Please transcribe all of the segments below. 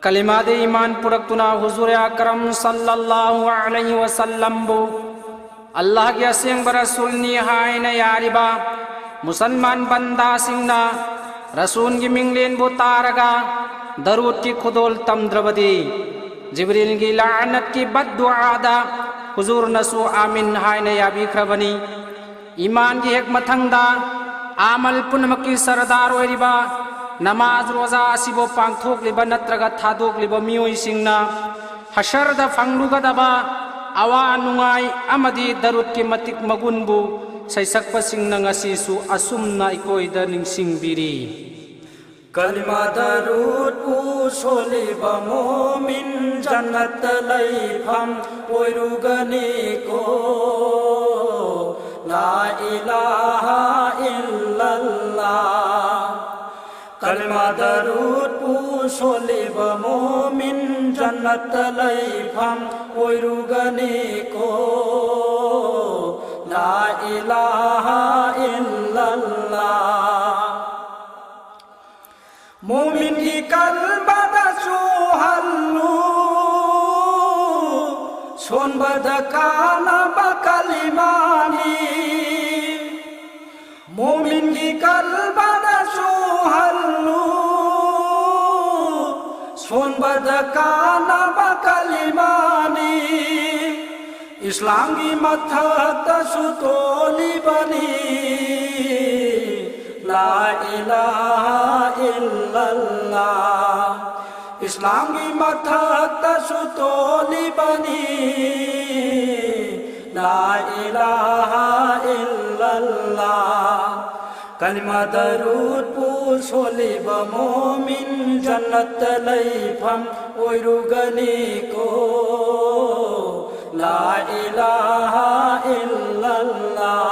कलिमा दे ईमान पुरक्तुना हुजूर अकरम सल्लल्लाहु अलैहि वसल्लम बु अल्लाह के असेंग रसूलनी हायन यारिबा मुसलमान बंदा सिंगना रसूल की मिंगलेन बु तारगा दरूद की खुदोल तमद्रबदी जिब्रील की लानत की बद्दुआदा हुजूर नसु आमीन हायन याबिख्रबनी ईमान की एक मथंगदा आमल पुनमकी सरदार ओरिबा नमाज रोजा असिबो पांगथोकलिबा नत्रगा थादोकलिबा मियोइसिंगना हशरदा फंगलुगदबा अवा नुंगाई अमदी दरुद की मतिक मगुनबु सैसकपसिंगना ngasisu asumna ikoida ningsingbiri कलिमा दरूद पु सोलिबा मोमिन जन्नत लैफम ओइरुगनी को ला इलाहा इल्लल्लाह कलिमा दरूद पु सोलिबा मोमिन जन्नत लैफम ओइरुगनी को ला इलाहा इल्लल्लाह मोमिन की कल्बदा सुहल्लु सोनबद काना बकलिमानी मोमिन की कल्बदा सुहल्लु सोनबद काना बकलिमानी इस्लाम की मथत सुतोली बनी ला इलाहा इल्लल्लाह इस्लाम की मथत सुतोली बनी ला इलाहा इल्लल्लाह कलिमा दरूद पु सोलिबा मोमिन जन्नत लैफम ओइरुगनी को ला इलाहा इल्लल्लाह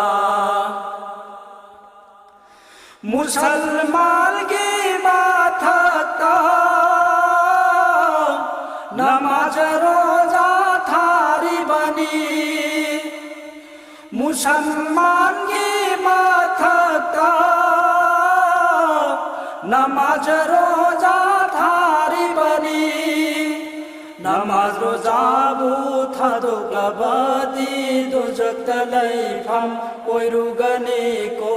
मुसलमान की बात था नमाज रोजा थारी बनी मुसलमान की बात था नमाज रोजा थारी बनी नमाज रोजा बुथा दुगबदी दुजक लैफम ओइरुगनी को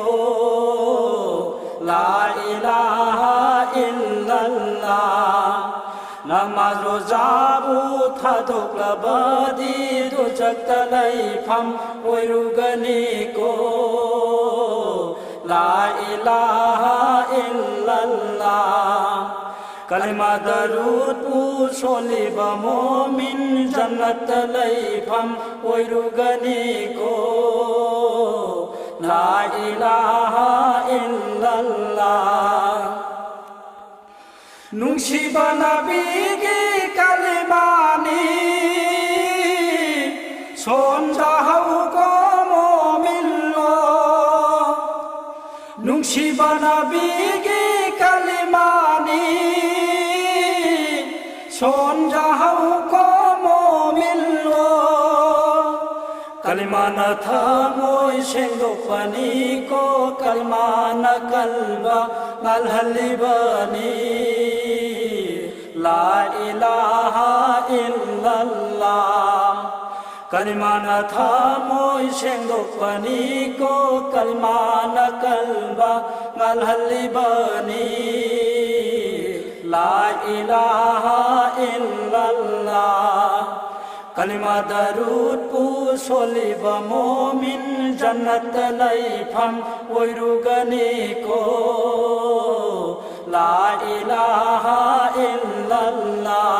ला इलाहा इल्लल्लाह नमाज रोजा बुथा दुगबदी दुजक लैफम ओइरुगनी को ला इलाहा इल्लल्लाह कलिमा दरूद पु सोलिबा मोमिन जन्नत लैफम ओइरुगनी को ला इलाहा इल्लल्लाह नुंसिबा नबी की कलिमानी सोनजाहु को मोमिन लो नुंसिबा नबी की कलिमानी सोनजाहु को मोमिन लो कलिमा न था मोय शेंगोपनी को कलिमा न कल्बा नलहलिबनी ला इलाहा इल्लल्लाह कलिमा न था मोय शेंगोपनी को कलिमा न कल्बा नलहलिबनी ला इलाहा इल्लल्लाह कलिमा दरूद पु सोलिबा मोमिन जन्नत लैफम ओइरुगनी को ला इलाहा इल्लल्लाह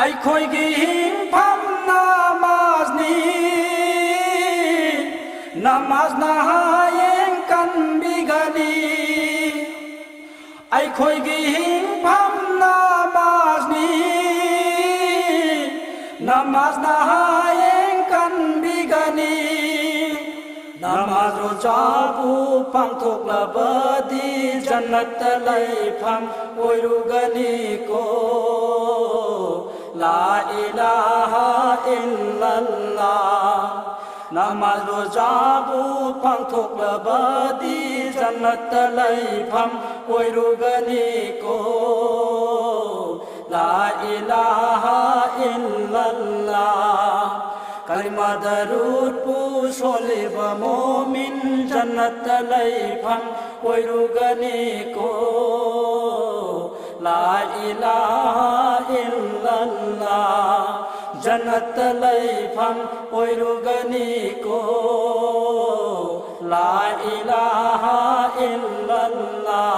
अइखोइगी हिंफम नमाजनी नमाज नहायें कन बिगनी अइखोइगी हिंफम नमाजनी नमाज नहायें कन बिगनी नमाज रोजा बु पांगथोकलबदी जन्नत लैफम ओइरुगनी को ला इलाहा इल्लल्लाह नमाज रोजा बु पांगथोकलबदी जन्नत लैफम ओइरुगनी को कलिमा दरूद पुसोलिबा मोमिन जन्नत लैफम ओइरुगनी को ला इलाहा इल्लल्लाह जन्नत लैफम ओइरुगनी को ला इलाहा इल्लल्लाह